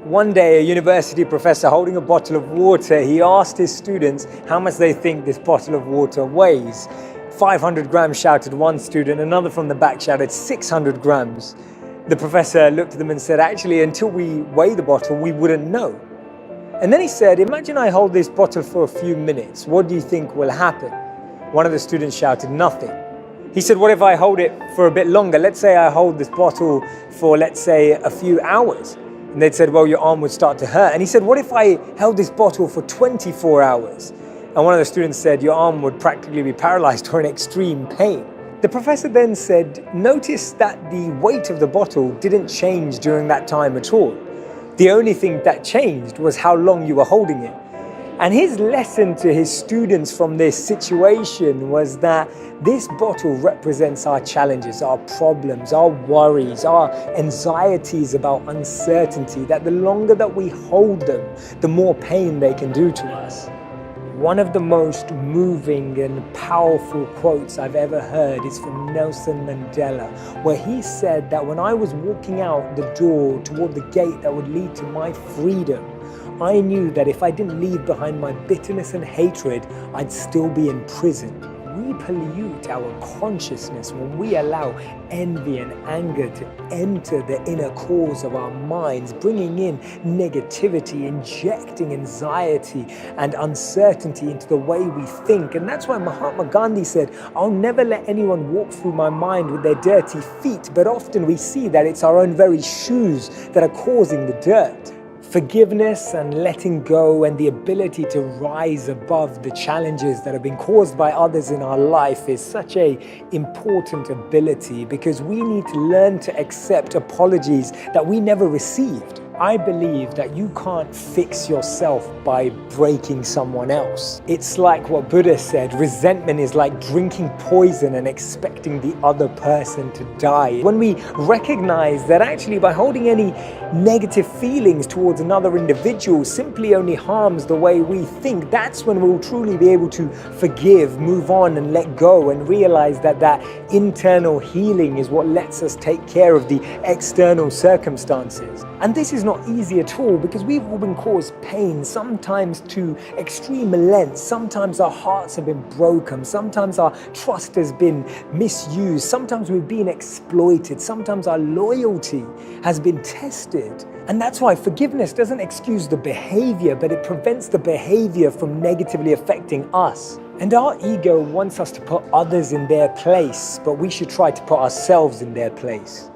One day, a university professor holding a bottle of water, he asked his students how much they think this bottle of water weighs. 500 grams, shouted one student. Another from the back shouted 600 grams. The professor looked at them and said, actually, until we weigh the bottle, we wouldn't know. And then he said, imagine I hold this bottle for a few minutes. What do you think will happen? One of the students shouted, nothing. He said, what if I hold it for a bit longer? Let's say I hold this bottle for, let's say, a few hours. And they'd said, well, your arm would start to hurt. And he said, what if I held this bottle for 24 hours? And one of the students said, your arm would practically be paralyzed or in extreme pain. The professor then said, notice that the weight of the bottle didn't change during that time at all. The only thing that changed was how long you were holding it. And his lesson to his students from this situation was that this bottle represents our challenges, our problems, our worries, our anxieties about uncertainty, that the longer that we hold them, the more pain they can do to us. One of the most moving and powerful quotes I've ever heard is from Nelson Mandela, where he said that when I was walking out the door toward the gate that would lead to my freedom, I knew that if I didn't leave behind my bitterness and hatred, I'd still be in prison. We pollute our consciousness when we allow envy and anger to enter the inner cores of our minds, bringing in negativity, injecting anxiety and uncertainty into the way we think. And that's why Mahatma Gandhi said, I'll never let anyone walk through my mind with their dirty feet. But often we see that it's our own very shoes that are causing the dirt. Forgiveness and letting go and the ability to rise above the challenges that have been caused by others in our life is such an important ability, because we need to learn to accept apologies that we never received. I believe that you can't fix yourself by breaking someone else. It's like what Buddha said, resentment is like drinking poison and expecting the other person to die. When we recognize that actually by holding any negative feelings towards another individual simply only harms the way we think, that's when we'll truly be able to forgive, move on and let go, and realize that that internal healing is what lets us take care of the external circumstances. And this is not easy at all, because we've all been caused pain, sometimes to extreme lengths. Sometimes our hearts have been broken. Sometimes our trust has been misused. Sometimes we've been exploited. Sometimes our loyalty has been tested. And that's why forgiveness doesn't excuse the behavior, but it prevents the behavior from negatively affecting us. And our ego wants us to put others in their place, but we should try to put ourselves in their place.